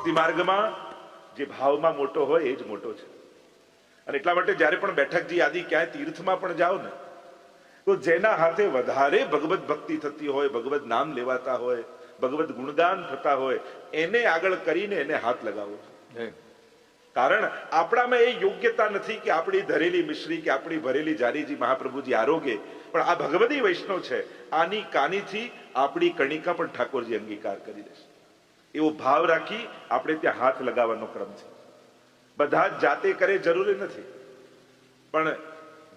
ભક્તિ માર્ગમાં જે ભાવમાં મોટો હોય એ જ મોટો છે. અને એટલા માટે જ્યારે પણ બેઠકજી આદિ ક્યાંય તીર્થમાં પણ જાઓ ને, તો જેના હાથે વધારે ભગવત ભક્તિ થતી હોય, ભગવત નામ લેવાતા હોય, ભગવત ગુણગાન થતા હોય, એને આગળ કરીને એને હાથ લગાવો. કારણ આપણામાં એ યોગ્યતા નથી કે આપણી ધરેલી મિશ્રી કે આપણી ભરેલી જારીજી મહાપ્રભુજી આરોગે, પણ આ ભગવતી વૈષ્ણવ છે, આની કાનીથી આપણી કણિકા પણ ઠાકોરજી અંગીકાર કરી દેશે. એવો ભાવ રાખી આપણે ત્યાં હાથ લગાવવાનો ક્રમ છે. બધા જ જાતે કરે જરૂરી નથી, પણ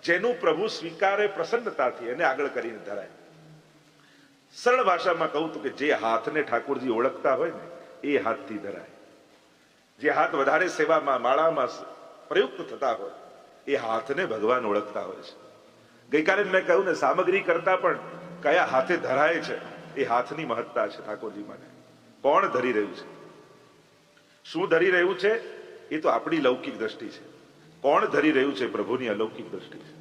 જેનું પ્રભુ સ્વીકારે પ્રસન્નતાથી એને આગળ કરીને ધરાય. સરળ ભાષામાં કહું તો કે જે હાથને ઠાકોરજી ઓળખતા હોય ને એ હાથથી ધરાય. જે હાથ વધારે સેવામાં માળામાં પ્રયુક્ત થતા હોય એ હાથને ભગવાન ઓળખતા હોય છે. ગઈકાલે મેં કહ્યું ને, સામગ્રી કરતા પણ કયા હાથે ધરાય છે એ હાથની મહત્તા છે ઠાકોરજી માટે. કોણ ધરી રહ્યું છે, શું ધરી રહ્યું છે, એ તો આપણી લૌકિક દ્રષ્ટિ છે. કોણ ધરી રહ્યું છે, પ્રભુની અલૌકિક દ્રષ્ટિ છે.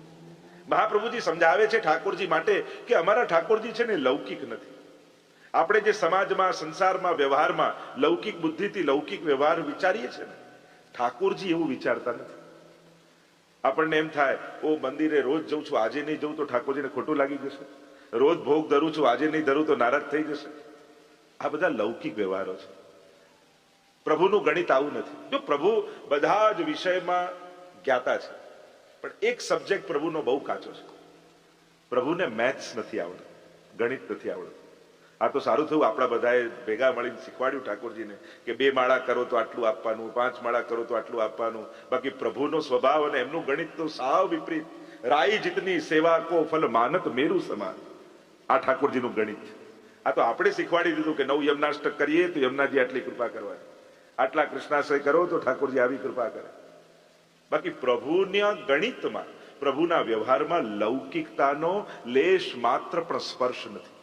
મહાપ્રભુજી સમજાવે છે ઠાકોરજી માટે કે અમારા ઠાકોરજી છે ને લૌકિક નથી. આપણે જે સમાજમાં, સંસારમાં, વ્યવહારમાં લૌકિક બુદ્ધિથી લૌકિક વ્યવહાર વિચારીએ છીએ ને, ઠાકોરજી એવું વિચારતા નથી. આપણને એમ થાય, ઓ મંદિરે રોજ જઉં છું, આજે નહીં જઉં તો ઠાકોરજીને ખોટું લાગી જશે. રોજ ભોગ ધરું છું, આજે નહીં ધરું તો નારાજ થઈ જશે. આ બધા લૌકિક વ્યવહારો છે. પ્રભુનું ગણિત આવું નથી. જો પ્રભુ બધા જ વિષયમાં જ્ઞાતા છે, પણ એક સબ્જેક્ટ પ્રભુનો બહુ કાચો છે. પ્રભુને મેથ્સ નથી આવડતું, ગણિત નથી આવડતું. આ તો સારું થયું આપણા બધાએ ભેગા મળીને શીખવાડ્યું ઠાકોરજીને કે 2 માળા કરો તો આટલું આપવાનું, 5 માળા કરો તો આટલું આપવાનું. બાકી પ્રભુનો સ્વભાવ અને એમનું ગણિત તો સાવ વિપરીત. રાઈ જીતની સેવા કો ફલ માનત મેરુ સમાન. આ ઠાકોરજીનું ગણિત છે. આ તો આપણે શીખવાડી દીધું કે 9 યમનાષ્ટક કરીએ તો યમુનાજી આટલી કૃપા કરવાની, આટલા કૃષ્ણાશ્રય કરો તો ઠાકોરજી આવી કૃપા કરે. બાકી પ્રભુના ગણિતમાં, પ્રભુના વ્યવહારમાં લૌકિકતાનો લેશ માત્ર પણ સ્પર્શ નથી.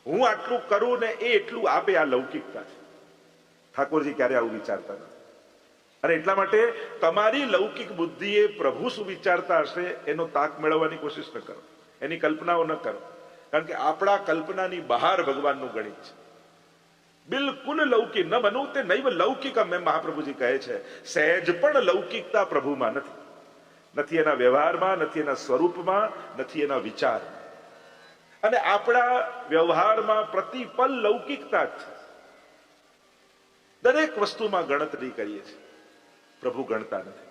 હું આટલું કરું ને એ એટલું આપે, આ લૌકિકતા છે. ઠાકોરજી ક્યારે આવું વિચારતા નથી. અને એટલા માટે તમારી લૌકિક બુદ્ધિએ પ્રભુ શું વિચારતા હશે એનો તાક મેળવવાની કોશિશ ન કરો, એની કલ્પનાઓ ન કરો. કારણ કે આપણા કલ્પનાની બહાર ભગવાનનું ગણિત છે. બિલકુલ લૌકિક ન બનવું તે નૈવ લૌકિકમ, એમ મહાપ્રભુજી કહે છે. સહેજ પણ લૌકિકતા પ્રભુમાં નથી. નથી એના વ્યવહારમાં, નથી એના સ્વરૂપમાં, નથી એના વિચારમાં. અને આપણા વ્યવહારમાં પ્રતિપલ લૌકિકતા જ છે. દરેક વસ્તુમાં ગણતરી કરીએ છીએ, પ્રભુ ગણતા નથી.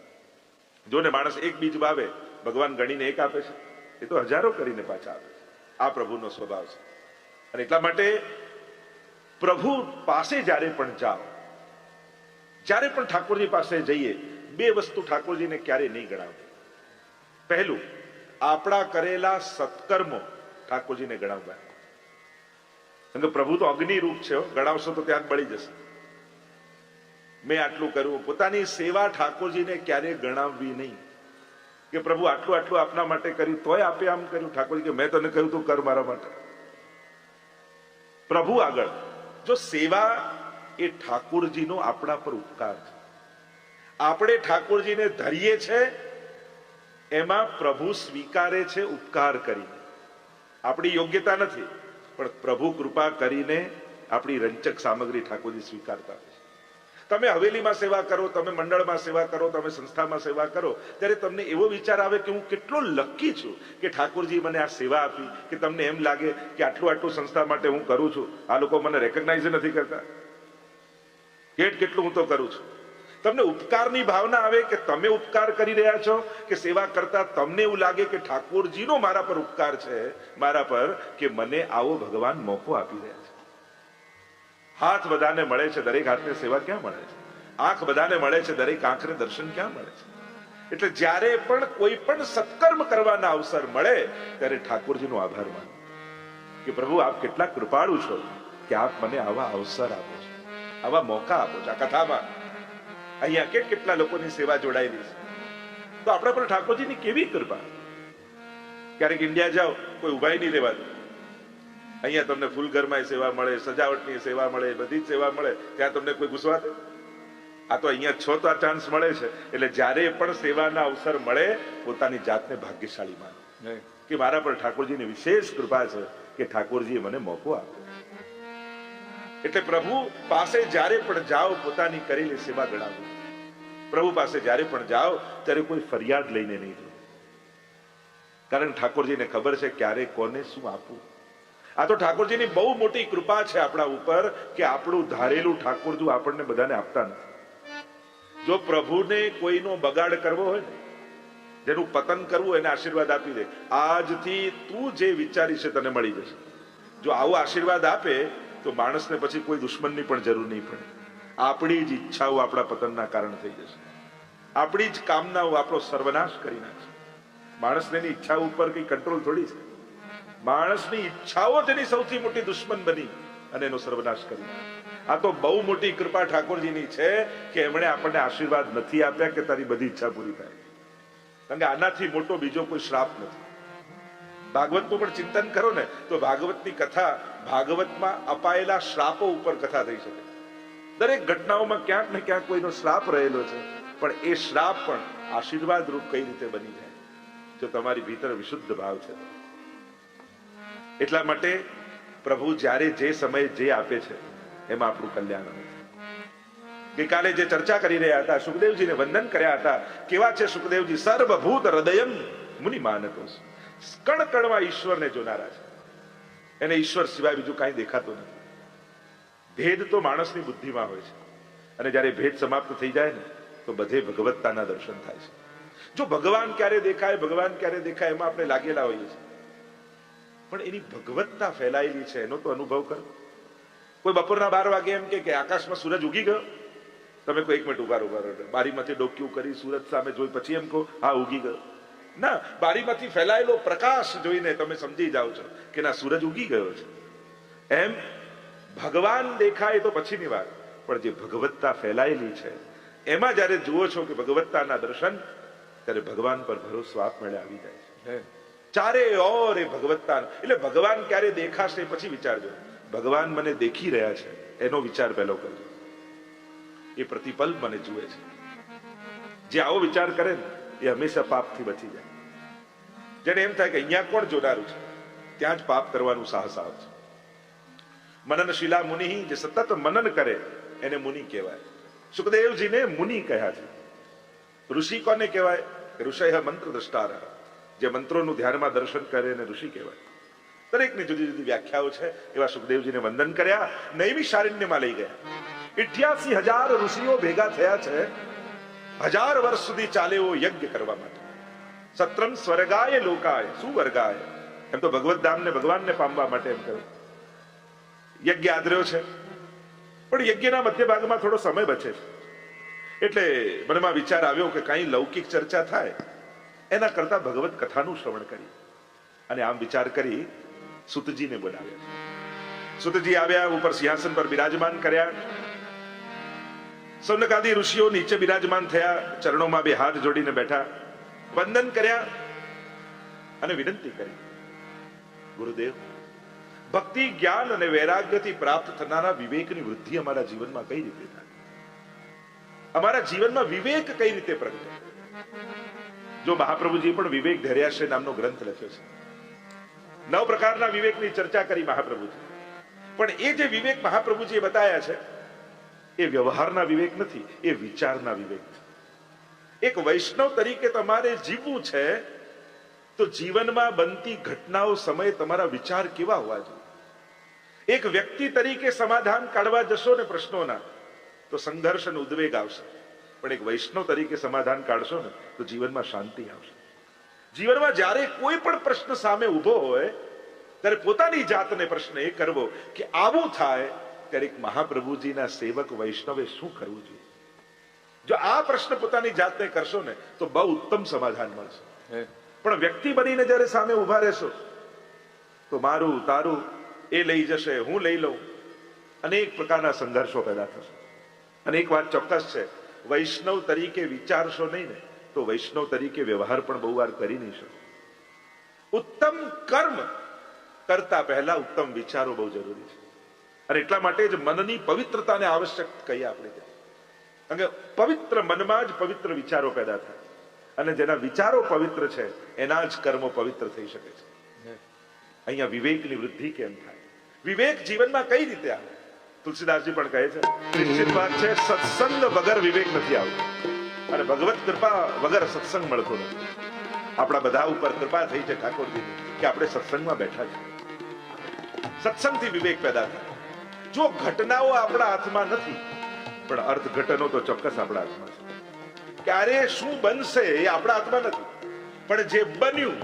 જો ને માણસ એક બીજ વાવે, ભગવાન ગણીને એક આપે છે, એ તો હજારો કરીને પાછા આપે છે. આ પ્રભુનો સ્વભાવ છે. અને એટલા માટે પ્રભુ પાસે જ્યારે પણ જાઓ, જ્યારે પણ ઠાકોરજી પાસે જઈએ, 2 વસ્તુ ઠાકોરજીને ક્યારે નહીં ગણાવવી. પહેલું, આપણા કરેલા સત્કર્મો ઠાકોરજીને ગણાવવા. કારણ કે પ્રભુ તો અગ્નિ રૂપ છે, ગણાવશો તો ત્યાં બળી જશે. મેં આટલું કર્યું, પોતાની સેવા ઠાકોરજીને ક્યારે ગણાવવી નહીં કે પ્રભુ આટલું આટલું આપના માટે કર્યું તોય આપે આમ કર્યું. ઠાકોરજી કે મેં તને કહ્યું તું કર મારા માટે. પ્રભુ આગળ જો સેવા એ ઠાકોરજીનો આપણા પર ઉપકાર છે. આપણે ઠાકોરજીને ધરીએ છે, એમાં પ્રભુ સ્વીકારે છે ઉપકાર કરીને. આપણી યોગ્યતા નથી, પણ પ્રભુ કૃપા કરીને આપણી રંચક સામગ્રી ઠાકોરજી સ્વીકારતા હોય છે. તમે હવેલીમાં સેવા કરો, તમે મંડળમાં સેવા કરો, તમે સંસ્થામાં સેવા કરો, ત્યારે તમને એવો વિચાર આવે કે હું કેટલો લકી છું કે ઠાકોરજી મને આ સેવા આપી. કે તમને એમ લાગે કે આટલું આટલું સંસ્થા માટે હું કરું છું, આ લોકો મને રેકગ્નાઇઝ નથી કરતા, કેટલું હું તો કરું છું. તમને ઉપકારની ભાવના આવે કે તમે ઉપકાર કરી રહ્યા છો, કે સેવા કરતા તમને એવું લાગે કે ઠાકોરજીનો મારા પર ઉપકાર છે, મારા પર, કે મને આવો ભગવાન મોકો આપી રહ્યા છે. હાથ બધાને મળે છે, દરેક હાથને સેવા ક્યાં મળે છે? આંખ બધાને મળે છે, દરેક આંખને દર્શન ક્યાં મળે છે? એટલે જ્યારે પણ કોઈ પણ સત્કર્મ કરવાના અવસર મળે ત્યારે ઠાકોરજીનો આભાર માનો કે પ્રભુ આપ કેટલા કૃપાળુ છો કે આપ મને આવા અવસર આપો છો, આવા મોકા આપો છો. આ કથામાં અહીંયા કેટલા લોકોની સેવા જોડાયેલી છે, તો આપણા પર ઠાકોરજીની કેવી કૃપા. ક્યારેક ઇન્ડિયા જાઓ, કોઈ ઉભાઈ નહીં રહેવાતું. અહીંયા તમને ફૂલઘરમાં સેવા મળે, સજાવટની સેવા મળે, બધી જ સેવા મળે, ત્યાં તમને કોઈ ગુસ્સા દે? આ તો અહીંયા છો તો આ ચાન્સ મળે છે. એટલે જ્યારે પણ સેવાના અવસર મળે, પોતાની જાતને ભાગ્યશાળી માનો કે મારા પર ઠાકોરજીની વિશેષ કૃપા છે કે ઠાકોરજીએ મને મોકો આપ્યો. એટલે પ્રભુ પાસે જ્યારે પણ જાઓ પોતાની કરેલી સેવા ગણાવો. પ્રભુ પાસે જ્યારે પણ જાઓ ત્યારે કોઈ ફરિયાદ લઈને નહીં જાઓ, કારણ ઠાકોરજીને ખબર છે ક્યારે કોને શું આપવું. આ તો ઠાકોરજીની બહુ મોટી કૃપા છે આપણા ઉપર કે આપણું ધારેલું ઠાકોરજી આપણને બધાને આપતા નથી. જો પ્રભુને કોઈનો બગાડ કરવો હોય ને, જેનું પતન કરવું, એને આશીર્વાદ આપી દે, આજથી તું જે વિચારી છે તને મળી જશે. જો આવો આશીર્વાદ આપે તો માણસને પછી કોઈ દુશ્મનની પણ જરૂર નહીં પડે. આપણી જ ઈચ્છાઓ આપણા પતનના કારણ થઈ જશે. આપણી જ કામનાઓ આપણો સર્વનાશ કરી નાખશે. માણસને એની ઈચ્છાઓ ઉપર કઈ કંટ્રોલ થોડી છે. માણસની ઈચ્છાઓ જ એની સૌથી મોટી દુશ્મન બની અને એનો સર્વનાશ કરી નાખે. આ તો બહુ મોટી કૃપા ઠાકોરજીની છે કે એમણે આપણને આશીર્વાદ નથી આપ્યા કે તારી બધી ઈચ્છા પૂરી થાય, કારણ કે આનાથી મોટો બીજો કોઈ શ્રાપ નથી. ભાગવતનું પણ ચિંતન કરો ને તો ભાગવતની કથા, ભાગવતમાં અપાયેલા શ્રાપો ઉપર કથા થઈ શકે. દરેક ઘટનાઓમાં ક્યાંક ને ક્યાંક કોઈનો શ્રાપ રહેલો છે, પણ એ શ્રાપ પણ આશીર્વાદ રૂપ કઈ રીતે બની જાય જો તમારી ભીતર વિશુદ્ધ ભાવ છે. એટલા માટે પ્રભુ જ્યારે જે સમયે જે આપે છે એમાં આપણું કલ્યાણ હોય છે. ગઈકાલે જે ચર્ચા કરી રહ્યા હતા, સુખદેવજીને વંદન કર્યા હતા. કેવા છે સુખદેવજી? સર્વભૂત હૃદયમ મુનિ માનતોસ. કણ કણમાં ઈશ્વરને જોનારા છે. એને ઈશ્વર સિવાય બીજું કાંઈ દેખાતું નથી. ભેદ તો માણસની બુદ્ધિમાં હોય છે, અને જ્યારે ભેદ સમાપ્ત થઈ જાય ને તો બધે ભગવત્તાના દર્શન થાય છે. જો ભગવાન ક્યારે દેખાય, ભગવાન ક્યારે દેખાય એમાં આપણે લાગેલા હોઈએ છીએ, પણ એની ભગવત્તા ફેલાયેલી છે એનો તો અનુભવ કરો. કોઈ બપોરના 12 વાગે એમ કે આકાશમાં સૂરજ ઉગી ગયો, તમે કોઈ 1 મિનિટ ઉભા બારીમાંથી ડોક્યું કરી સૂરજ સામે જોઈ પછી એમ કહો હા ઉગી ગયો. ના, બારીમાંથી ફેલાયેલો પ્રકાશ જોઈને તમે સમજી જાઓ છો કે ના સૂરજ ઉગી ગયો છે. એમ ભગવાન દેખાય તો પછીની વાત, પણ જે ભગવત્તા ફેલાયેલી છે એમાં જયારે જુઓ છો કે ભગવત્તાના દર્શન, ત્યારે ભગવાન પર ભરોસો આપમેળે આવી જાય છે. ચારે ઓર એ ભગવત્તા, એટલે ભગવાન ક્યારે દેખાશે પછી વિચારજો. ભગવાન મને દેખી રહ્યા છે એનો વિચાર પહેલો કરજો. એ પ્રતિપલ મને જુએ છે. જે આવો વિચાર કરે ને એ હંમેશા પાપથી બચી જાય. જેને એમ થાય કે અહીંયા કોણ જોનારું છે, ત્યાં જ પાપ કરવાનું સાહસ આવે છે. મનનશીલા મુનિ, જે સતત મનન કરે એને મુનિ કહેવાય. સુખદેવજીને મુનિ કહ્યા છે. ઋષિ કોને કહેવાય? ઋષય મંત્ર દ્રષ્ટાર, જે મંત્રોનું ધ્યાનમાં દર્શન કરે એને ઋષિ કહેવાય. દરેકની જુદી જુદી વ્યાખ્યાઓ છે. એવા સુખદેવજીને વંદન કર્યા, નૈમિષારણ્યમાં લઈ ગયા. 88,000 ઋષિઓ ભેગા થયા છે 1000 વર્ષ સુધી ચાલે એવો યજ્ઞ કરવા માટે. સત્રમ સ્વર્ગાય લોકાય સુવર્ગાય, એમ તો ભગવત ધામને ભગવાનને પામવા માટે એમ કહ્યું. યજ્ઞ આદર્યો છે, પણ યજ્ઞના મધ્ય ભાગમાં થોડો સમય બચે છે. એટલે મનમાં વિચાર આવ્યો કે કઈ લૌકિક ચર્ચા થાય એના કરતા ભગવત કથાનું શ્રવણ કરી. અને આમ વિચાર કરી સુતજીને બોલાવ્યા. સુતજી આવ્યા, ઉપર સિંહાસન પર બિરાજમાન કર્યા. સૌનકાદી ઋષિઓ નીચે બિરાજમાન થયા, ચરણોમાં 2 હાથ જોડીને બેઠા, વંદન કર્યા અને વિનંતી કરી, ગુરુદેવ, ભક્તિ, જ્ઞાન અને વૈરાગ્યથી પ્રાપ્ત થનારા વિવેકની વૃદ્ધિ અમારા જીવનમાં કઈ રીતે થાય? અમારા જીવનમાં વિવેક કઈ રીતે પ્રગટે? જો મહાપ્રભુજી પણ વિવેક ધૈર્યાશ્રય નામનો ગ્રંથ લખ્યો છે. 9 પ્રકારના વિવેકની ચર્ચા કરી મહાપ્રભુજી. પણ એ જે વિવેક મહાપ્રભુજીએ બતાવ્યા છે એ વ્યવહારના વિવેક નથી, એ વિચારના વિવેક છે. એક વૈષ્ણવ તરીકે તમારે જીવવું છે તો જીવનમાં બનતી ઘટનાઓ સમયે તમારા વિચાર કેવા હોવા જોઈએ? એક વ્યક્તિ તરીકે સમાધાન કાઢવા જશો ને પ્રશ્નોના તો સંઘર્ષ અને ઉદ્વેગ આવશે, પણ એક વૈષ્ણવ તરીકે સમાધાન કાઢશો ને તો જીવનમાં શાંતિ આવશે. જીવનમાં જ્યારે કોઈ પણ પ્રશ્ન સામે ઉભો હોય ત્યારે પોતાની જાતને પ્રશ્ન એ કરવો કે આવું થાય ત્યારે એક મહાપ્રભુજીના સેવક વૈષ્ણવે શું કરવું જોઈએ? જો આ પ્રશ્ન પોતાની જાતને કરશો ને તો બહુ ઉત્તમ સમાધાન મળશે. પણ વ્યક્તિ બનીને જ્યારે સામે ઉભા રહેશો તો મારું તારું, એ લઈ જશે, હું લઈ લઉં, અનેક પ્રકારના સંઘર્ષો પેદા થશે. અને એક વાત ચોક્કસ છે, વૈષ્ણવ તરીકે વિચારશો નહીં ને તો વૈષ્ણવ તરીકે વ્યવહાર પણ બહુ વાર કરી નહીં શકો. ઉત્તમ કર્મ કરતા પહેલા ઉત્તમ વિચારો બહુ જરૂરી છે. અને એટલા માટે જ મનની પવિત્રતાને આવશ્યક કહીએ આપણે. કારણ કે પવિત્ર મનમાં જ પવિત્ર વિચારો પેદા થાય, અને જેના વિચારો પવિત્ર છે એના જ કર્મો પવિત્ર થઈ શકે છે. અહીંયા વિવેકની વૃદ્ધિ કેમ થાય? વિવેક જીવનમાં કઈ રીતે આવે? તુલસીદાસજી પણ કહે છે નિશ્ચિત વાત છે, સત્સંગ વગર વિવેક નથી આવતો અને ભગવત કૃપા વગર સત્સંગ મળતો નથી. આપણા બધા ઉપર કૃપા થઈ છે ઠાકોરજીની કે આપણે સત્સંગમાં બેઠા છીએ. સત્સંગથી વિવેક પેદા થાય. જો ઘટનાઓ આપણા હાથમાં નથી, પણ અર્થઘટનો તો ચોક્કસ આપણા હાથમાં છે. ક્યારે શું બનશે એ આપણા હાથમાં નથી, પણ જે બન્યું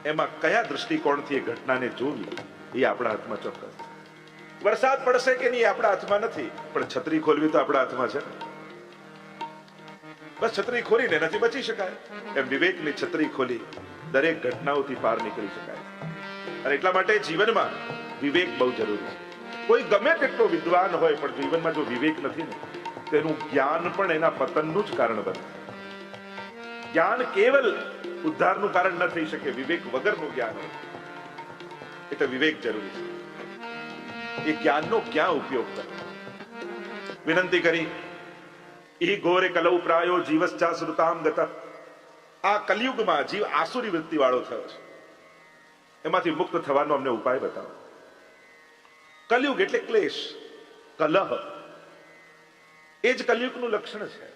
એમાં કયા દૃષ્ટિકોણથી એ ઘટનાને જોવી એ આપણા હાથમાં ચોક્કસ છે. વરસાદ પડશે કે નહીં આપણા હાથમાં નથી, પણ છત્રી ખોલવી તો આપણા હાથમાં છે. બસ છત્રી ખોલીને નથી બચી શકાય. એમ વિવેકની છત્રી ખોલી દરેક ઘટનાઓથી પાર નીકળી શકાય. અને એટલા માટે જીવનમાં વિવેક બહુ જરૂરી છે. કોઈ ગમે તેટલો વિદ્વાન હોય, પણ જીવનમાં જો વિવેક નથી ને, તેનું જ્ઞાન પણ એના પતનનું જ કારણ બને. જ્ઞાન કેવલ ઉદ્ધારનું કારણ ન થઈ શકે, વિવેક વગરનું જ્ઞાન હોય. એટલે વિવેક જરૂરી છે. એ જ્ઞાનનો ક્યાં ઉપયોગ કરે? વિનંતી કરી ઈ ઘોરે કલૌ પ્રાયો જીવશ્ચા શ્રુતામ ગત. આ કલયુગમાં જીવ આસુરી વૃત્તિ વાળો થયો છે. એમાંથી મુક્ત થવાનો અમને ઉપાય બતાવો. કલયુગ એટલે ક્લેશ, કલહ. એ જ કલયુગનું લક્ષણ છે.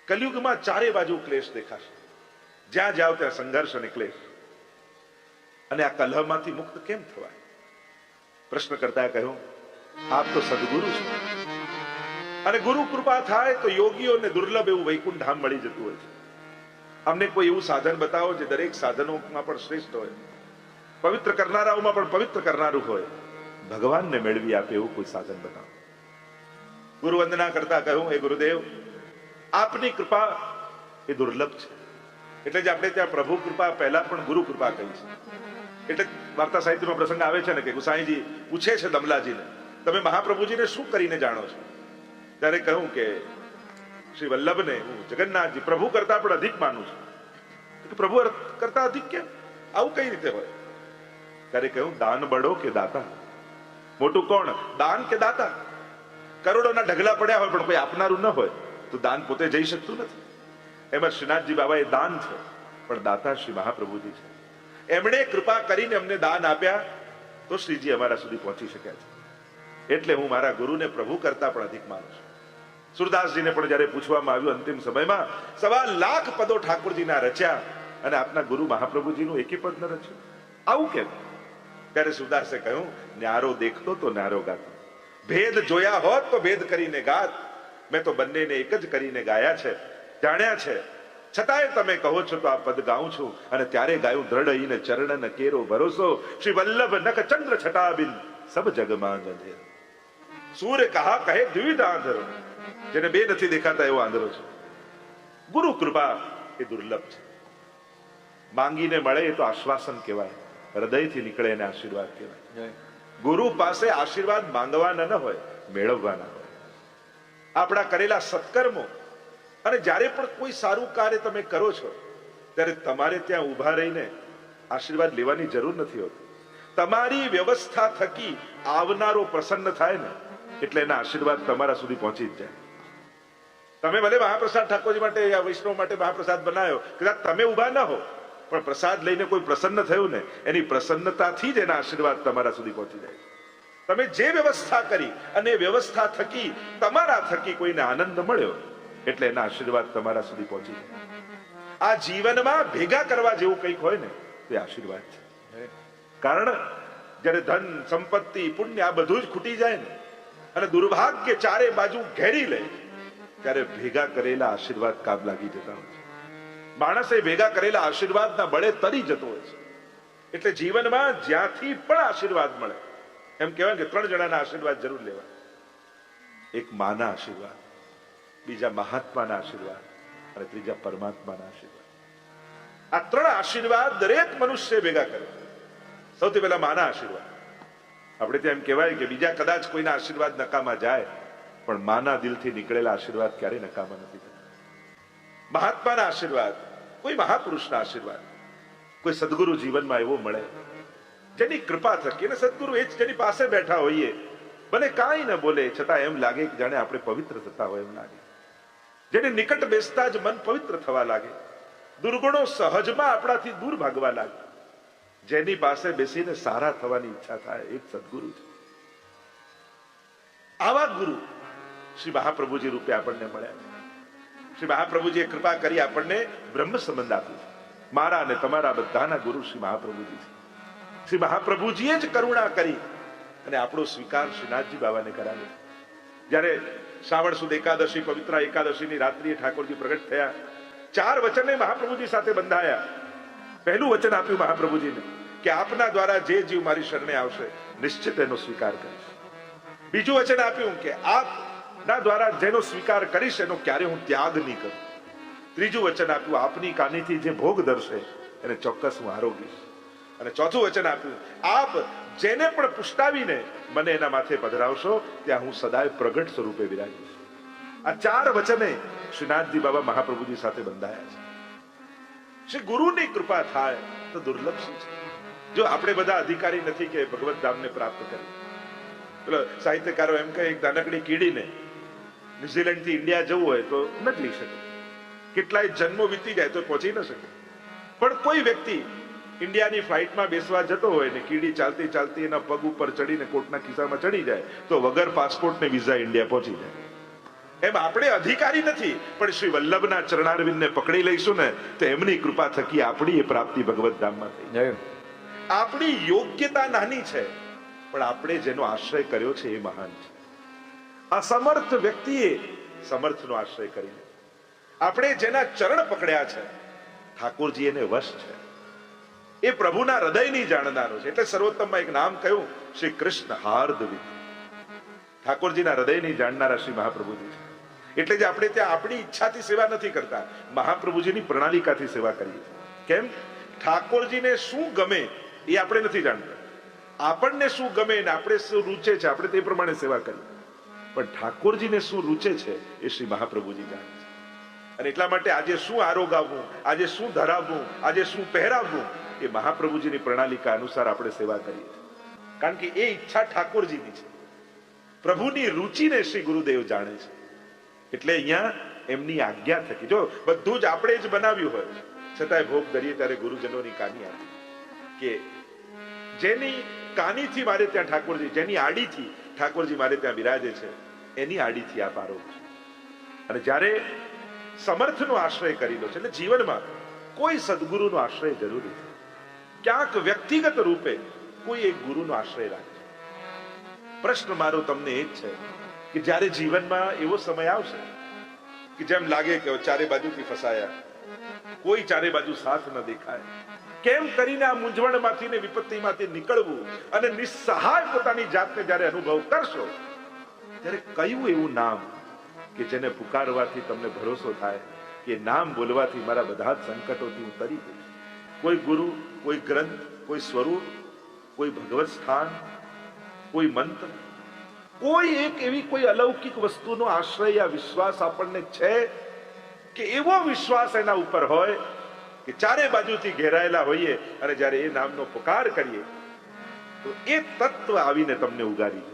કલયુગમાં ચારે બાજુ ક્લેશ દેખાશે. જ્યાં જાઓ ત્યાં સંઘર્ષ અને ક્લેશ. અને આ કલહમાંથી મુક્ત કેમ થવાય? પ્રશ્ન કરતા કહ્યું, આપ તો સદગુરુ છો, અને ગુરુ કૃપા થાય તો યોગીઓને દુર્લભ એવું વૈકુંઠ ધામ મળી જતું હોય છે. અમને કોઈ એવું સાધન બતાવો જે દરેક સાધનોમાં પણ શ્રેષ્ઠ હોય, પવિત્ર કરનારાઓમાં પણ પવિત્ર કરનારું હોય, ભગવાનને મેળવી આપે એવું કોઈ સાધન બતાવો. ગુરુ વંદના કરતા કહ્યું, હે ગુરુદેવ, આપની કૃપા એ દુર્લભ છે. એટલે જ આપણે ત્યાં પ્રભુ કૃપા પહેલા પણ ગુરુ કૃપા કહી છે. એટલે વાર્તા સાહિત્યમાં પ્રસંગ આવે છે ને કે ગુસાઈજી પૂછે છે દમલાજીને, તમે મહાપ્રભુજીને શું કરીને જાણો છો? ત્યારે કહ્યું કે શ્રી વલ્લભને હું જગન્નાથજી પ્રભુ કરતા પણ અધિક માનું છું. પ્રભુ કરતા અધિક કેમ? આવું કઈ રીતે હોય? ત્યારે કહ્યું, દાન બડો કે દાતા? મોટું કોણ, દાન કે દાતા? કરોડોના ઢગલા પડ્યા હોય પણ કોઈ આપનારું ન હોય તો દાન પોતે જઈ શકતું નથી. એમાં શ્રીનાથજી બાબા એ દાન છે, પણ દાતા શ્રી મહાપ્રભુજી છે. એમણે કૃપા કરીને અમને દાન આપ્યા તો શ્રીજી અમારા સુધી પહોંચી શક્યા છે. એટલે હું મારા ગુરુને પ્રભુ કરતા પણ અધિક માનું છું. સુરદાસજીને પણ જયારે પૂછવામાં આવ્યું અંતિમ સમયમાં, 1.25 લાખ પદો ઠાકોરજીના રચ્યા અને આપના ગુરુ મહાપ્રભુજીનું એકે પદ ન રચ્યું, આવું કેમ? ત્યારે સુરદાસે કહ્યું, ન્યારો દેખતો તો ન્યારો ગાતો, ભેદ જોયા હોત તો ભેદ કરીને ગાત. મેં તો બંનેને એક જ કરીને ગાયા છે, જાણ્યા છે. છતાંય તમે કહો છો તો આ પદ ગાઉં છું. અને ત્યારે ગાયું, દ્રઢ ઈને ચરણ કેરો ભરોસો, શ્રી વલ્લભ નખ ચંદ્ર છટાબિન સબ જગમાં અંધેરો. સૂર્ય કહા કહે દ્વિધ આંધરો, જેને બે નથી દેખાતા એવો આંધળો છે. ગુરુ કૃપા એ દુર્લભ છે. માંગીને મળે એ તો આશ્વાસન કહેવાય, હૃદયથી નીકળે એને આશીર્વાદ કહેવાય. ગુરુ પાસે આશીર્વાદ માંગવાના ન હોય, મેળવવાના હોય. આપણા કરેલા સત્કર્મો, અને જ્યારે પણ કોઈ સારું કાર્ય તમે કરો છો ત્યારે તમારે ત્યાં ઉભા રહીને આશીર્વાદ લેવાની જરૂર નથી હોતી. તમારી વ્યવસ્થા થકી આવનારો પ્રસન્ન થાય ને એટલે એના આશીર્વાદ તમારા સુધી પહોંચી જ જાય. તમે ભલે મહાપ્રસાદ ઠાકોરજી માટે યા વૈષ્ણવ માટે મહાપ્રસાદ બનાવ્યો, કદાચ તમે ઉભા ન હો, પણ પ્રસાદ લઈને કોઈ પ્રસન્ન થયું ને, એની પ્રસન્નતાથી જ એના આશીર્વાદ તમારા સુધી પહોંચી જાય. તમે જે વ્યવસ્થા કરી અને વ્યવસ્થા થકી તમારા થકી કોઈને આનંદ મળ્યો એટલે એના આશીર્વાદ તમારા સુધી પહોંચી જાય. આ જીવનમાં ભેગા કરવા જેવું કંઈક હોય ને તે આશીર્વાદ છે. કારણ જયારે ધન, સંપત્તિ, પુણ્ય આ બધું જ ખૂટી જાય ને અને દુર્ભાગ્ય ચારે બાજુ ઘેરી લે, ત્યારે ભેગા કરેલા આશીર્વાદ કામ લાગી જતા હોય છે. માણસે ભેગા કરેલા આશીર્વાદના બળે તરી જતો હોય છે. એટલે જીવનમાં જ્યાંથી પણ આશીર્વાદ મળે, એમ કહેવાય કે 3 જણાના આશીર્વાદ જરૂર લેવા. એક માના આશીર્વાદ, બીજા મહાત્માના આશીર્વાદ અને ત્રીજા પરમાત્માના આશીર્વાદ. આ 3 આશીર્વાદ દરેક મનુષ્ય ભેગા કરે. સૌથી પહેલા માના આશીર્વાદ. આપણે ત્યાં એમ કહેવાય કે બીજા કદાચ કોઈના આશીર્વાદ નકામા જાય, પણ માના દિલથી નીકળેલા આશીર્વાદ ક્યારેય નકામા નથી થતા. મહાત્માના આશીર્વાદ, કોઈ મહાપુરુષના આશીર્વાદ, કોઈ સદગુરુ જીવનમાં એવો મળે જેની કૃપા થકી, અને સદગુરુ એ જ જેની પાસે બેઠા હોઈએ, ભલે કાંઈ ન બોલે છતાં એમ લાગે કે જાણે આપણે પવિત્ર થતા હોય એમ લાગે. જેને નિકટ બેસતા જ મન પવિત્ર થવા લાગે, દુર્ગુણો સહજમાં આપણાથી દૂર ભાગવા લાગે. જેની પાસે બેસીને સારા થવાની ઈચ્છા થાય, એક સદગુરુ છે. આવા ગુરુ શ્રી મહાપ્રભુજી રૂપે આપણને મળ્યા છે. શ્રી મહાપ્રભુજીએ કૃપા કરી આપણને બ્રહ્મ સંબંધ આપ્યું છે. મારા અને તમારા બધાના ગુરુ શ્રી મહાપ્રભુજી છે. શ્રી મહાપ્રભુજીએ જ કરુણા કરી અને આપણો સ્વીકાર શ્રીનાથજી બાબાને કરાવ્યો. જ્યારે શ્રાવણ સુદ એકાદશી, પવિત્ર એકાદશીની રાત્રિએ ઠાકોરજી પ્રગટ થયા, 4 વચને મહાપ્રભુજી સાથે બંધાયા. પહેલું વચન આપ્યું મહાપ્રભુજીને કે આપના દ્વારા જે જીવ મારી શરણે આવશે નિશ્ચિત એનો સ્વીકાર કરીશ. બીજું વચન આપ્યું કે આપના દ્વારા જેનો સ્વીકાર કરીશ એનો ક્યારે હું ત્યાગ નહીં કરું. ત્રીજું વચન આપ્યું આપની કાનીથી જે ભોગ ધરશે એને ચોક્કસ હું આરોગીશ. અને ચોથું વચન આપ્યું આપ જેને પણ પુષ્ટાવીને મને એના માથે પધરાવશો ત્યાં હું સદાય પ્રગટ સ્વરૂપે વિરાજીશ. આ 4 વચને શ્રીનાથજી બાબા મહાપ્રભુજી સાથે બંધાયા છે. શ્રી ગુરુની કૃપા થાય તો દુર્લભ શું છે. જો આપણે બધા અધિકારી નથી કે ભગવત ધામને પ્રાપ્ત કરી. પેલો સાહિત્યકારો એમ કહે એક નાનકડી કીડીને ન્યુઝીલેન્ડ થી ઇન્ડિયા જવું હોય તો ન જઈ શકે, કેટલાય જન્મો વીતી જાય તો પહોંચી ન શકે. પણ કોઈ વ્યક્તિ ઇન્ડિયાની ફ્લાઇટમાં બેસવા જતો હોય ને કીડી ચાલતી ચાલતી એના પગ ઉપર ચડીને કોટના ખિસ્સામાં ચડી જાય તો વગર પાસપોર્ટ ને વિઝા ઇન્ડિયા પહોંચી જાય. એમ આપણે અધિકારી નથી, પણ શ્રી વલ્લભના ચરણારવિંદને પકડી લઈશું ને તો એમની કૃપા થકી આપણી એ પ્રાપ્તિ ભગવત ધામમાં થઈ જાય. આપણી યોગ્યતા નાની છે, પણ આપણે જેનો આશ્રય કર્યો છે એ મહાન છે. અસમર્થ વ્યક્તિએ સમર્થનો આશ્રય કરીને આપણે જેના ચરણ પકડ્યા છે ઠાકોરજી એને વશ છે. એ પ્રભુના હૃદયની જાણનારો છે. એટલે સર્વોત્તમમાં એક નામ કહ્યું શ્રી કૃષ્ણ હાર્દવિદ. ઠાકોરજીના હૃદયની જાણનારા શ્રી મહાપ્રભુજી છે. એટલે જ આપણે ત્યાં આપણી ઈચ્છાથી સેવા નથી કરતા, મહાપ્રભુજીની પ્રણાલિકાથી સેવા કરીએ. કેમ? ઠાકોરજીને શું ગમે એ આપણે નથી જાણતા. આપણને શું ગમે ને આપણે શું રૂચે છે આપણે તે પ્રમાણે સેવા કરીએ. પણ ઠાકોરજીને શું રૂચે છે એ શ્રી મહાપ્રભુજી જાણે છે. અને એટલા માટે આજે શું આરોગાવવું, આજે શું ધરાવવું, આજે શું પહેરાવવું એ મહાપ્રભુજીની પ્રણાલિકા અનુસાર આપણે સેવા કરીએ. કારણ કે એ ઈચ્છા ઠાકોરજીની છે. પ્રભુની રુચિને શ્રી ગુરુદેવ જાણે છે. એટલે અહીંયા એમની આજ્ઞા થકી, જો બધું જ આપણે જ બનાવ્યું હોય છતાંય ભોગ ધરીએ ત્યારે ગુરુજનોની કાની આપી કે જેની કાનીથી મારે ત્યાં ઠાકોરજી, જેની આડીથી ઠાકોરજી મારે ત્યાં બિરાજે છે એની આડીથી આપ આરોગ છો. અને જ્યારે સમર્થનો આશ્રય કરી લો છે એટલે જીવનમાં કોઈ સદગુરુનો આશ્રય જરૂરી છે. ક્યાંક વ્યક્તિગત રૂપે કોઈ એક ગુરુનો આશ્રય રાખજો. પ્રશ્ન મારો તમને એ જ છે કે જ્યારે જીવનમાં એવો સમય આવશે કે જેમ લાગે કે ચારે બાજુથી ફસાયા, કોઈ ચારે બાજુ સાથ ન દેખાય, કેમ કરીને આ મૂંઝવણમાંથી ને વિપત્તિમાંથી નીકળવું અને નિસ્સહાય પોતાની જાતને જ્યારે અનુભવ કરશો ત્યારે કયું એવું નામ કે જેને પુકારવાથી તમને ભરોસો થાય કે નામ બોલવાથી મારા બધા જ સંકટોથી હું તરી જઈશ. કોઈ ગુરુ, કોઈ ગ્રંથ, કોઈ સ્વરૂપ, કોઈ ભગવત સ્થાન, કોઈ મંત્ર, કોઈ એક એવી કોઈ અલૌકિક વસ્તુનો આશ્રય, વિશ્વાસ આપણને છે કે એવો વિશ્વાસ એના ઉપર હોય કે ચારે બાજુથી ઘેરાયેલા હોઈએ અને જ્યારે એ નામનો પુકાર કરીએ તો એ તત્વ આવીને તમને ઉગારી જાય.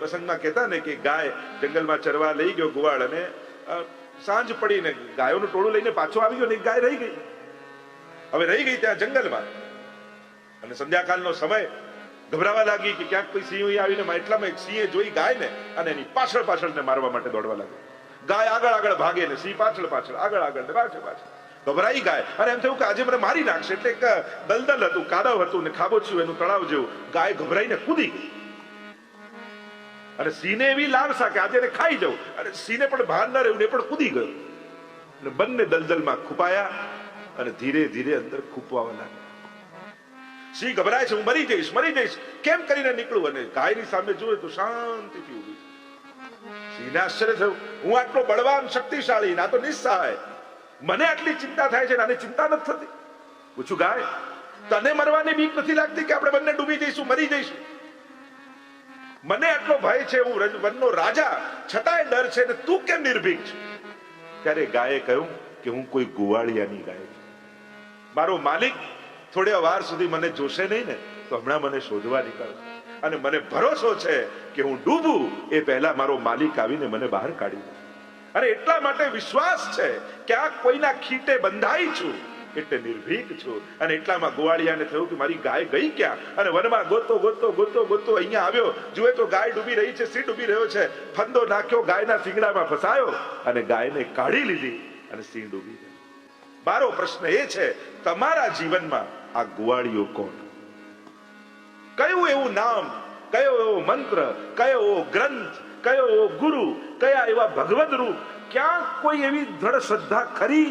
પ્રસંગમાં કહેતા ને કે ગાય જંગલમાં ચરવા લઈ ગયો ગુવાળ અને સાંજ પડીને ગાયોનું ટોળું લઈને પાછો આવી ગયો ને ગાય રહી ગઈ. હવે રહી ગઈ ત્યાં જંગલમાં અને સંધ્યાકાળનો સમય, ગભરાવા લાગી કે ક્યાંક કોઈ સિંહ આવીને એટલામાં એક સિંહે જોઈ ગાયને અને એની પાછળ પાછળ મારવા માટે દોડવા લાગ્યો. ગાય આગળ આગળ ભાગે ને સિંહ પાછળ પાછળ, આગળ આગળ ને પાછળ પાછળ. ગભરાઈ ગાય અને એમ થયું કે આજે મને મારી નાખશે. એટલે એક દલદલ હતું, કાદવ હતું ને ખાબોચિયું એનું તળાવ જેવું. ગાય ગભરાઈને કૂદી ગઈ અને સિંહને એવી લાલસા કે આજે એને ખાઈ જવું, અને સિંહને પણ ભાન ન રહ્યું ને પણ કૂદી ગયો અને બંને દલદલમાં ખૂપાયા અને ધીરે ધીરે અંદર ખૂપવા લાગ્યા. સિંહ ગભરાય છે, હું મરી જઈશ મરી જઈશ, કેમ કરીને નીકળું? અને ગાયની સામે જોયે તો શાંતિથી ઊભી છે. સિંહને આશ્ચર્ય થયું, હું આટલો બળવાન શક્તિશાળી, ના તો નિસ્સહાય, મને આટલી ચિંતા થાય છે ને આને ચિંતા નથી થતી? પૂછું ગાય, તને મરવાની બીક નથી લાગતી કે આપણે બંને ડૂબી જઈશું, મરી જઈશું? મને આટલો ભય છે, હું વનનો રાજા, છતાંય ડર છે ને તું કેમ નિર્ભીક છે? ત્યારે ગાયે કહ્યું કે હું કોઈ ગોવાળિયાની ગાય છું. મારો માલિક થોડી વાર સુધી મને જોશે નહીં ને તો હમણાં મને શોધવા નીકળશે, અને મને ભરોસો છે કે હું ડૂબું એ પહેલા મારો માલિક આવીને મને બહાર કાઢી દે. અને એટલા માટે વિશ્વાસ છે કે આ કોઈના ખીટે બંધાઈ છું એટલે નિર્ભીક છું. અને એટલામાં ગોવાળિયાને થયું કે મારી ગાય ગઈ ક્યાં? અને વનમાં ગોતો ગોતો ગોતો ગોતો અહીંયા આવ્યો. જુએ તો ગાય ડૂબી રહી છે, સિંહ ડૂબી રહ્યો છે. ફંદો નાખ્યો, ગાયના શિંગડામાં ફસાયો અને ગાયને કાઢી લીધી અને સિંહ ડૂબી ગયો. મારો પ્રશ્ન એ છે, તમારા જીવનમાં આ ગોવાળિયો કોણ? કયું એવું નામ, કયો એવો મંત્ર, કયો એવો ગ્રંથ, કયો એવો ગુરુ, કયા એવા ભગવદ રૂપ, ક્યાં કોઈ એવી દ્રઢ શ્રદ્ધા ખરી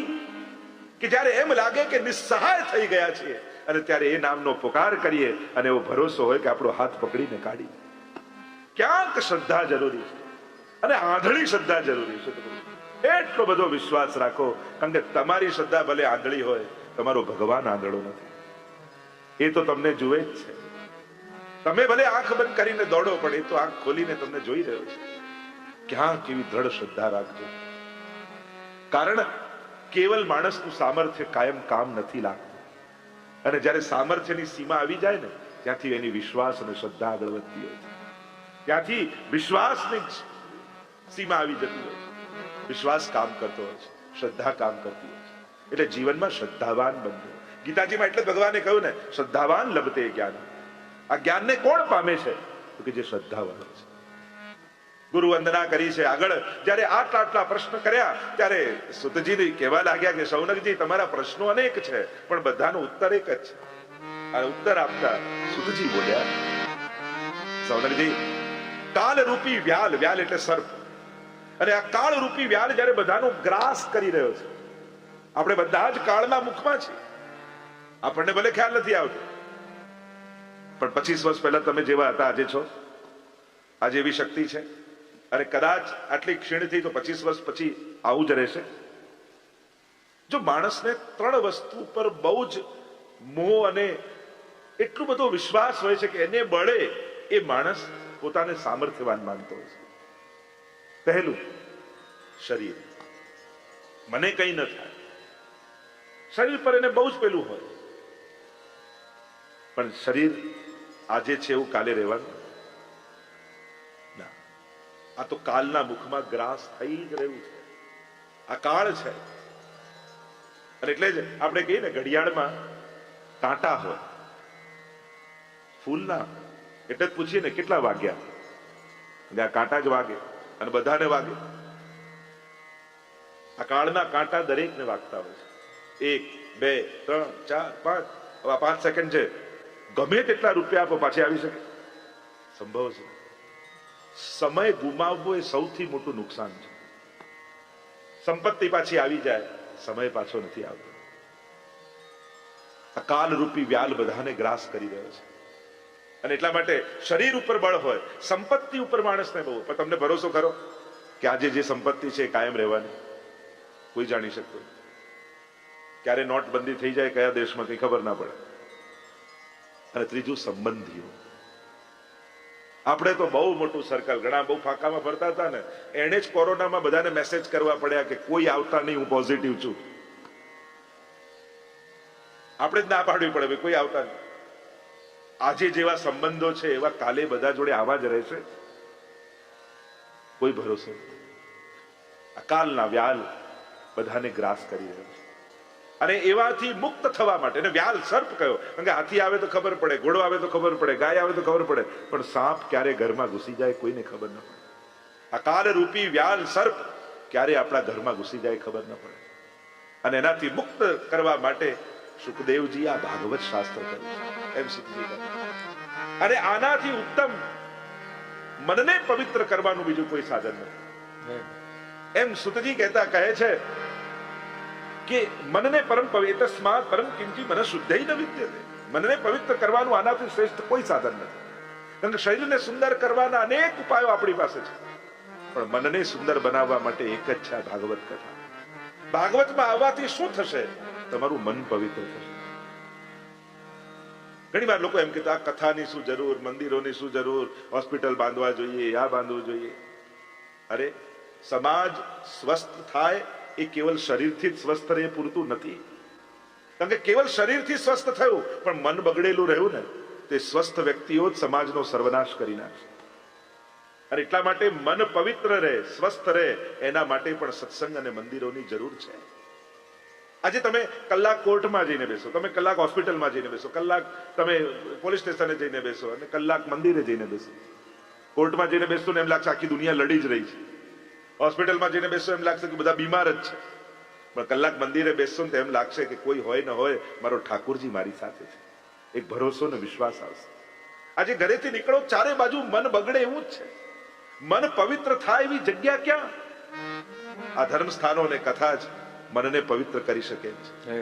કે જ્યારે એમ લાગે કે નિસ્સહાય થઈ ગયા છીએ અને ત્યારે એ નામનો પુકાર કરીએ અને એવો ભરોસો હોય કે આપણો હાથ પકડીને કાઢી? ક્યાંક શ્રદ્ધા જરૂરી છે અને આંધળી શ્રદ્ધા જરૂરી છે. એટલો બધો વિશ્વાસ રાખો, કારણ કે તમારી શ્રદ્ધા ભલે આંધળી હોય, તમારો ભગવાન આંધળો નથી. એ તો તમને જુએ જ છે. તમે ભલે આંખ બંધ કરીને દોડો, પણ એ તો આંખ ખોલીને તમને જોઈ રહ્યો છે. ક્યાંક એવી દ્રઢ શ્રદ્ધા રાખજો, કારણ કેવલ માણસનું સામર્થ્ય કાયમ કામ નથી લાગતું. અને જ્યારે સામર્થ્યની સીમા આવી જાય ને, ત્યાંથી એની વિશ્વાસ અને શ્રદ્ધા આગળ વધતી હોય છે. ત્યાંથી વિશ્વાસની સીમા આવી જતી હોય છે. વિશ્વાસ કામ કરતો હોય છે, શ્રદ્ધા કામ કરતી હોય છે. એટલે જીવનમાં શ્રદ્ધાવાન બનજો. ગીતાજીમાં એટલે ભગવાને કહ્યું ને, શ્રદ્ધાવાન લભતે જ્ઞાન. આ જ્ઞાનને કોણ પામે છે? તો કે જે શ્રદ્ધાવાન છે. ગુરુ વંદના કરી છે. આગળ જ્યારે આટલા પ્રશ્ન કર્યા ત્યારે સુતજી કહેવા લાગ્યા કે શૌનકજી, તમારા પ્રશ્નો અનેક છે પણ બધાનો ઉત્તર એક જ છે. આ ઉત્તર આપતા સુતજી બોલ્યા, શૌનકજી, કાળ રૂપી વ્યાલ, વ્યાલ એટલે સર્પ, અને આ કાળ રૂપી વ્યાલ જ્યારે બધાનો ગ્રાસ કરી રહ્યો છે, આપણે બધા જ કાળના મુખમાં છીએ. આપણને ભલે ખ્યાલ નથી આવતો, પણ 25 વર્ષ પહેલા તમે જેવા હતા આજે છો. આજે એવી શક્તિ છે, અને કદાચ આટલી ક્ષીણ થઈ તો 25 વર્ષ પછી આવું જ રહેશે. જો માણસને 3 વસ્તુ પર બહુ જ મોહ અને એટલો બધો વિશ્વાસ હોય છે કે એને બળે એ માણસ પોતાને સામર્થ્યવાન માનતો હોય છે. પહેલું, શરીર. મને કંઈ ન થાય, શરીર પર એને બહુ જ પેલું હોય. પણ શરીર આજે છે એવું કાલે રહેવાનું ના. આ તો કાલના મુખમાં ગ્રાસ થઈ જ રહ્યું છે. આ કાળ છે. અને એટલે જ આપણે કહીએ ને, ઘડિયાળમાં કાંટા હોય, ફૂલના. એટલે જ પૂછીએ ને કેટલા વાગ્યા, એટલે આ કાંટા જ વાગે અને બધાને વાગે. આ કાળના કાંટા દરેકને વાગતા હોય છે. 1, 2, 3, 4, 5. હવે 5 સેકન્ડ છે, ગમે તેટલા રૂપિયા આપો પાછી આવી શકે? સંભવ છે? સમય ગુમાવવો એ સૌથી મોટું નુકસાન છે. સંપત્તિ પાછી આવી જાય, સમય પાછો નથી આવતો. આ કાલરૂપી વ્યાલ બધાને ગ્રાસ કરી રહ્યો છે. અને એટલા માટે શરીર ઉપર બળ હોય, સંપત્તિ ઉપર માણસને બહુ. પણ તમને ભરોસો ખરો કે આજે જે સંપત્તિ છે એ કાયમ રહેવાની? કોઈ જાણી શકતો નથી. ક્યારે નોટબંધી થઈ જાય કયા દેશમાં કઈ ખબર ના પડે. અને ત્રીજું, સંબંધીઓ. આપણે તો બહુ મોટું સર્કલ, ઘણા બહુ ફાંકામાં ફરતા હતા ને, એને જ કોરોનામાં બધાને મેસેજ કરવા પડ્યા કે કોઈ આવતા નહીં, હું પોઝિટિવ છું. આપણે જ ના પાડવી પડે, કોઈ આવતા નહીં. આજે જેવા સંબંધો છે એવા કાલે બધા જોડે આવા જ રહેશે? કોઈ ભરોસો નથી. અકાલના વ્યાલ બધાને ગ્રાસ કરી રહ્યો છે. અને એવાથી મુક્ત થવા માટે એને વ્યાલ સર્પ કહ્યો. કારણ કે હાથી આવે તો ખબર પડે, ઘોડો આવે તો ખબર પડે, ગાય આવે તો ખબર પડે, પણ સાપ ક્યારે ઘરમાં ઘૂસી જાય કોઈને ખબર ન પડે. આ કાળ રૂપી વ્યાલ સર્પ ક્યારે આપણા ઘરમાં ઘૂસી જાય ખબર ન પડે. અને એનાથી મુક્ત કરવા માટે સુખદેવજી આ ભાગવત શાસ્ત્ર કર્યું છે, એમ સુખજી કહે. અને આનાથી ઉત્તમ મનને પવિત્ર કરવાનું બીજું કોઈ સાધન નથી. એમ સુતજી કહેતા કહે છે કે મનને પરમ પવિત્ર સ્માત પરમ કિંચી મન શુદ્ધઈ ન વિદ્યતે. મનને પવિત્ર કરવાનું આનાથી શ્રેષ્ઠ કોઈ સાધન નથી. કારણ કે શરીરને સુંદર કરવાના અનેક ઉપાયો આપણી પાસે છે, પણ મનને સુંદર બનાવવા માટે એક જ છે ભાગવત કથા. ભાગવતમાં આવવાથી શું થશે? તમારું મન પવિત્ર થશે. ઘણી વાર લોકો એમ કહેતા આ કથાની શું જરૂર, મંદિરોની શું જરૂર, હોસ્પિટલ બાંધવા જોઈએ, આ બાંધવું જોઈએ. અરે, સમાજ સ્વસ્થ થાય એ કેવલ શરીરથી જ સ્વસ્થ રહે પૂરતું નથી. કારણ કે કેવલ શરીરથી સ્વસ્થ થયું પણ મન બગડેલું રહ્યું ને, તે સ્વસ્થ વ્યક્તિઓ જ સમાજનો સર્વનાશ કરી નાખશે. અને એટલા માટે મન પવિત્ર રહે, સ્વસ્થ રહે, એના માટે પણ સત્સંગ અને મંદિરોની જરૂર છે. આજે તમે કલાક કોર્ટમાં જઈને બેસો, તમે કલાક હોસ્પિટલમાં જઈને બેસો, કલાક તમે પોલીસ સ્ટેશને જઈને બેસો અને કલાક મંદિરે જઈને બેસો. કોર્ટમાં જઈને બેસતો ને એમ લાગશે આખી દુનિયા લડી જ રહી છે. હોસ્પિટલમાં જઈને બેસો એમ લાગશે કે બધા બીમાર જ છે. પણ કલાક મંદિરે બેસશો ને તો એમ લાગશે કે કોઈ હોય ન હોય મારો ઠાકુરજી મારી સાથે છે. એક ભરોસો ને વિશ્વાસ આવશે. આજે ઘરેથી નીકળો ચારે બાજુ મન બગડે એવું જ છે. મન પવિત્ર થાય એવી જગ્યા ક્યાં? આ ધર્મ સ્થાનો અને કથા જ મનને પવિત્ર કરી શકે છે.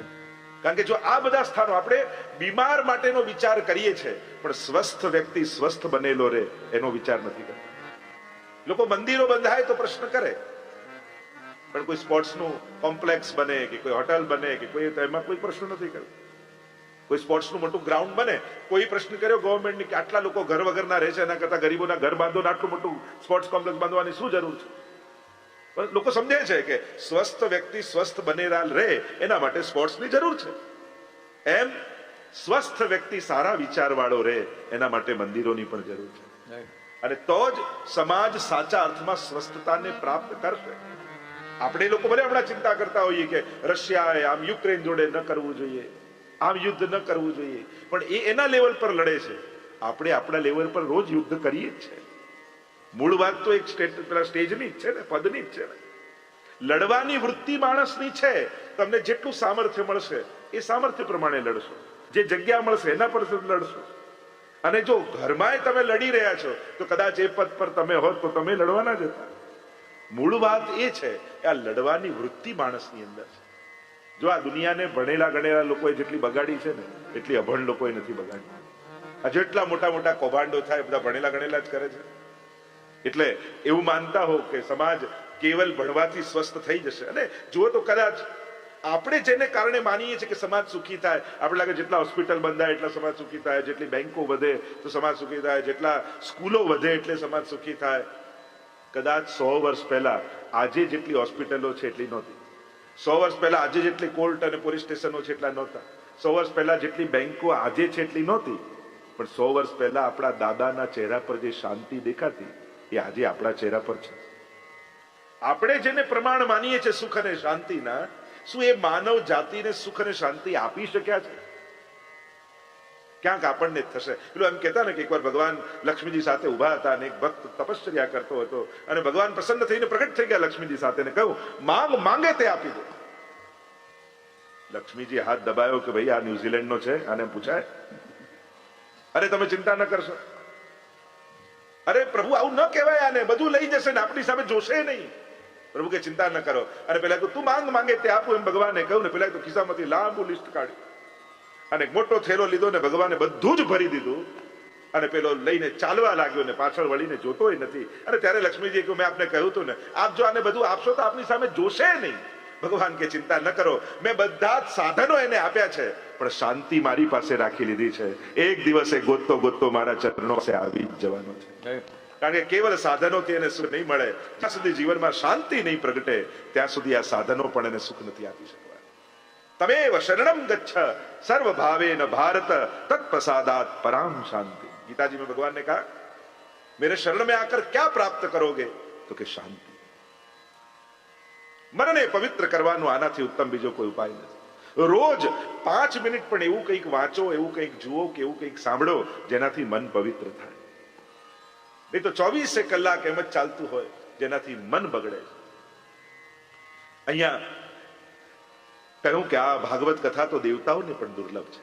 કારણ કે જો આ બધા સ્થાનો આપણે બીમાર માટેનો વિચાર કરીએ છીએ પણ સ્વસ્થ વ્યક્તિ સ્વસ્થ બનેલો રહે એનો વિચાર નથી કરતા. લોકો મંદિરો બંધાય તો પ્રશ્ન કરે, પણ કોઈ સ્પોર્ટ્સનું કોમ્પ્લેક્સ બને કે કોઈ હોટલ બને કે કોઈ, એમાં કોઈ પ્રશ્ન નથી કરતો. કોઈ સ્પોર્ટ્સનું મોટું ગ્રાઉન્ડ બને, કોઈ પ્રશ્ન કર્યો ગવર્મેન્ટની કે આટલા લોકો ઘર વગરના રહે છે, એના કરતા ગરીબોના ઘર બાંધો ને આટલું મોટું સ્પોર્ટ્સ કોમ્પ્લેક્સ બાંધવાની શું જરૂર છે? પણ લોકો સમજે છે કે સ્વસ્થ વ્યક્તિ સ્વસ્થ બનેલા રહે એના માટે સ્પોર્ટ્સની જરૂર છે. એમ સ્વસ્થ વ્યક્તિ સારા વિચાર વાળો રહે એના માટે મંદિરોની પણ જરૂર છે. અને તો જ સમાજ સાચા અર્થમાં સ્વસ્થતાને પ્રાપ્ત કરશે. આપણે લોકો ભલે હમણાં ચિંતા કરતા હોઈએ કે રશિયાએ આમ યુક્રેન જોડે ન કરવું જોઈએ, આમ યુદ્ધ ન કરવું જોઈએ, પણ એ એના લેવલ પર લડે છે, આપણે આપણા લેવલ પર રોજ યુદ્ધ કરીએ જ છે. મૂળ વાત તો એક સ્ટેજની જ છે ને, પદની જ છે ને. લડવાની વૃત્તિ માણસની છે. તમને જેટલું સામર્થ્ય મળશે એ સામર્થ્ય પ્રમાણે લડશો, જે જગ્યા મળશે એના પર લડશો. અને જો ઘરમાં તમે લડી રહ્યા છો તો કદાચ એ પદ પર તમે હોત તો તમે લડવાના જ હતા. મૂળ વાત એ છે કે આ લડવાની વૃત્તિ માણસની અંદર છે. જો આ દુનિયાને ભણેલા ગણેલા લોકોએ જેટલી બગાડી છે ને એટલી અભણ લોકોએ નથી બગાડી. આ જેટલા મોટા મોટા કૌભાંડો થાય બધા ભણેલા ગણેલા જ કરે છે. એટલે એવું માનતા હો કે સમાજ કેવલ ભણવાથી સ્વસ્થ થઈ જશે. અને જુઓ તો કદાચ આપણે જેને કારણે માનીએ છીએ કે સમાજ સુખી થાય, આપણે લાગે જેટલા હોસ્પિટલ બંધાય એટલા સમાજ સુખી થાય, જેટલી બેંકો વધે તો સમાજ સુખી થાય, જેટલા સ્કૂલો વધે એટલે સમાજ સુખી થાય. કદાચ 100 વર્ષ પહેલા આજે જેટલી હોસ્પિટલો છે એટલી નહોતી. 100 વર્ષ પહેલા આજે જેટલી કોર્ટ અને પોલીસ સ્ટેશનો છે એટલા નહોતા. 100 વર્ષ પહેલા જેટલી બેંકો આજે છે એટલી નહોતી. પણ 100 વર્ષ પહેલા આપણા દાદાના ચહેરા પર જે શાંતિ દેખાતી એ આજે આપણા ચહેરા પર છે. આપણે જેને પ્રમાણ માનીએ છીએ સુખ અને શાંતિના, શું એ માનવ જાતિને સુખ અને શાંતિ આપી શક્યા છે? ક્યાંક આપણને થશે. પેલું એમ કહેતા ને કે એકવાર ભગવાન લક્ષ્મીજી સાથે ઉભા હતા અને એક ભક્ત તપશ્ચર્યા કરતો હતો અને ભગવાન પ્રસન્ન થઈને પ્રગટ થઈ ગયા લક્ષ્મીજી સાથે ને કહ્યું માંગે તે આપી દે. લક્ષ્મીજી હાથ દબાયો કે ભાઈ આ ન્યુઝીલેન્ડ નો છે, આને પૂછાય? અરે તમે ચિંતા ન કરશો. અરે પ્રભુ આવું ન કહેવાય, આને બધું લઈ જશે ને આપણી સામે જોશે નહીં. પ્રભુ કે ચિંતા ન કરો. અને પેલા તું માંગે તે આપું એમ ભગવાને કહ્યું ને પેલા તો ખિસ્સામાંથી લાંબુ લિસ્ટ કાઢ્યું અને એક મોટો થેલો લીધો ને ભગવાને બધું જ ભરી દીધું અને પેલો લઈને ચાલવા લાગ્યો ને પાછળ વળીને જોતોય નથી. અને ત્યારે લક્ષ્મીજી કહ્યું મેં આપને કહ્યું હતું ને આપ જો આને બધું આપશો તો આપની સામે જોશે નહીં. ભગવાન કે ચિંતા ન કરો, મેં બધા જ સાધનો એને આપ્યા છે પણ શાંતિ મારી પાસે રાખી લીધી છે. એક દિવસે ગોતતો ગોતતો મારા ચરણો પાસે આવી જ જવાનો છે. કારણ કે કેવલ સાધનોથી એને સુખ નહીં મળે. જ્યાં સુધી જીવનમાં શાંતિ નહીં પ્રગટે ત્યાં સુધી આ સાધનો પણ એને સુખ નથી આપી શકવા. તમેવ શરણમ ગચ્છ સર્વ ભાવેન ભારત તત્प्रसादात पराम शांति. गीताजी में भगवान ने कहा मेरे शरण में आकर क्या प्राप्त करोगे? तो कि शांति. મનને પવિત્ર કરવાનો આનાથી ઉત્તમ બીજો કોઈ ઉપાય નથી. રોજ 5 મિનિટ પણ એવું કંઈક વાંચો, એવું કંઈક જુઓ કે એવું કંઈક સાંભળો જેનાથી મન પવિત્ર થાય. નહીં તો 24 કલાક એમ જ ચાલતું હોય જેનાથી મન બગડે. અહીંયા કહ્યું કે આ ભાગવત કથા તો દેવતાઓને પણ દુર્લભ છે.